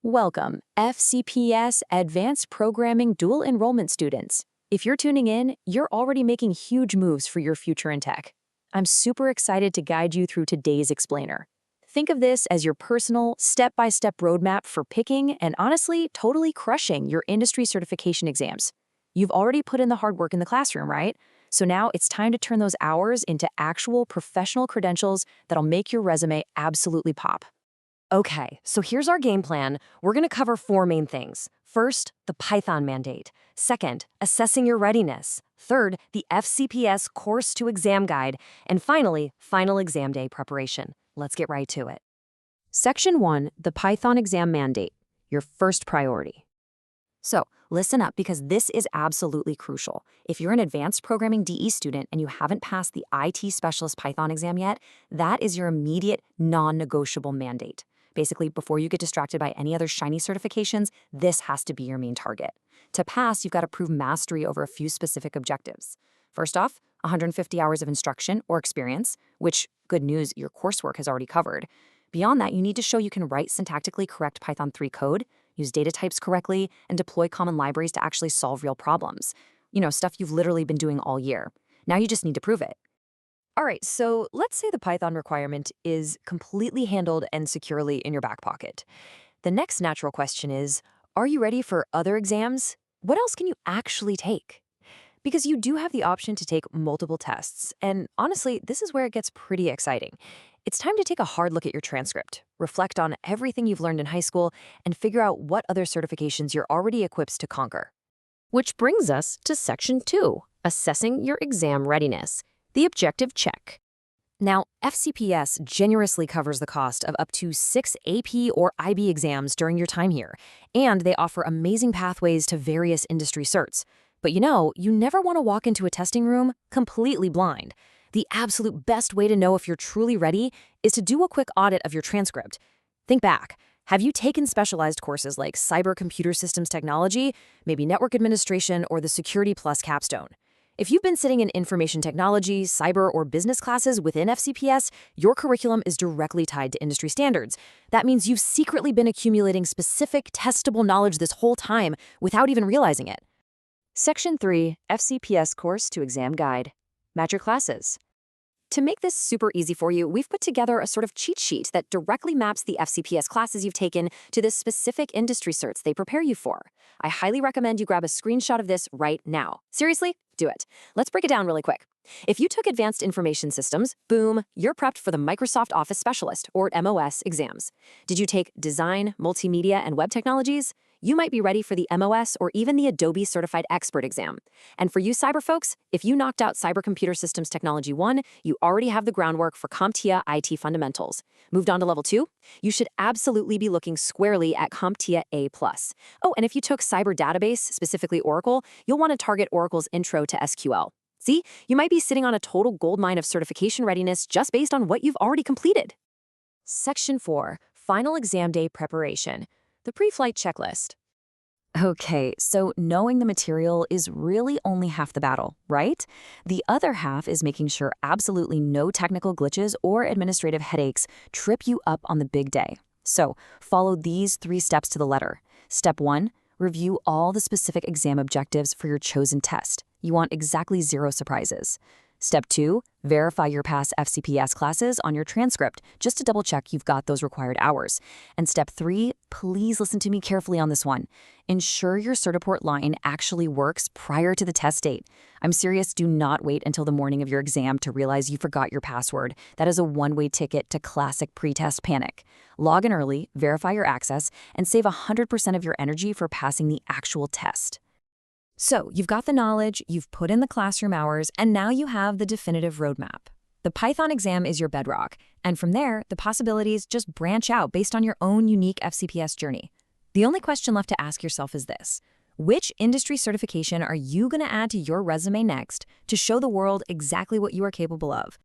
Welcome, FCPS Advanced Programming Dual Enrollment students. If you're tuning in, you're already making huge moves for your future in tech. I'm super excited to guide you through today's explainer. Think of this as your personal, step-by-step roadmap for picking and honestly, totally crushing your industry certification exams. You've already put in the hard work in the classroom, right? So now it's time to turn those hours into actual professional credentials that'll make your resume absolutely pop. Okay, so here's our game plan. We're going to cover four main things. First, the Python mandate. Second, assessing your readiness. Third, the FCPS course to exam guide. And finally, final exam day preparation. Let's get right to it. Section 1, the Python exam mandate, your first priority. So, listen up because this is absolutely crucial. If you're an advanced programming DE student and you haven't passed the IT specialist Python exam yet, that is your immediate non-negotiable mandate. Basically, before you get distracted by any other shiny certifications, this has to be your main target. To pass, you've got to prove mastery over a few specific objectives. First off, 150 hours of instruction or experience, which, good news, your coursework has already covered. Beyond that, you need to show you can write syntactically correct Python 3 code, use data types correctly, and deploy common libraries to actually solve real problems. You know, stuff you've literally been doing all year. Now you just need to prove it. All right, so let's say the Python requirement is completely handled and securely in your back pocket. The next natural question is, are you ready for other exams? What else can you actually take? Because you do have the option to take multiple tests, and honestly, this is where it gets pretty exciting. It's time to take a hard look at your transcript, reflect on everything you've learned in high school, and figure out what other certifications you're already equipped to conquer. Which brings us to Section 2, assessing your exam readiness. The objective check. Now, FCPS generously covers the cost of up to 6 AP or IB exams during your time here, and they offer amazing pathways to various industry certs. But you never want to walk into a testing room completely blind. The absolute best way to know if you're truly ready is to do a quick audit of your transcript. Think back. Have you taken specialized courses like Cyber Computer Systems Technology, maybe Network Administration, or the Security Plus capstone? If you've been sitting in information technology, cyber, or business classes within FCPS, your curriculum is directly tied to industry standards. That means you've secretly been accumulating specific, testable knowledge this whole time without even realizing it. Section 3, FCPS Course to Exam Guide. Match your classes. To make this super easy for you, we've put together a sort of cheat sheet that directly maps the FCPS classes you've taken to the specific industry certs they prepare you for. I highly recommend you grab a screenshot of this right now. Seriously, do it. Let's break it down really quick. If you took Advanced Information Systems, boom, you're prepped for the Microsoft Office Specialist, or MOS, exams. Did you take Design, Multimedia, and Web Technologies? You might be ready for the MOS or even the Adobe Certified Expert exam. And for you cyber folks, if you knocked out Cyber Computer Systems Technology 1, you already have the groundwork for CompTIA IT Fundamentals. Moved on to level 2? You should absolutely be looking squarely at CompTIA A+. Oh, and if you took Cyber Database, specifically Oracle, you'll want to target Oracle's Intro to SQL. See, you might be sitting on a total goldmine of certification readiness just based on what you've already completed. Section 4, Final Exam Day Preparation. The pre-flight checklist. Okay, so knowing the material is really only half the battle, right? The other half is making sure absolutely no technical glitches or administrative headaches trip you up on the big day. So follow these 3 steps to the letter. Step 1, review all the specific exam objectives for your chosen test. You want exactly 0 surprises. Step 2, verify your past FCPS classes on your transcript just to double check you've got those required hours. And step 3, please listen to me carefully on this one. Ensure your Certiport line actually works prior to the test date. I'm serious, do not wait until the morning of your exam to realize you forgot your password. That is a one-way ticket to classic pre-test panic. Log in early, verify your access, and save 100% of your energy for passing the actual test. So, you've got the knowledge, you've put in the classroom hours, and now you have the definitive roadmap. The Python exam is your bedrock, and from there, the possibilities just branch out based on your own unique FCPS journey. The only question left to ask yourself is this: which industry certification are you going to add to your resume next to show the world exactly what you are capable of?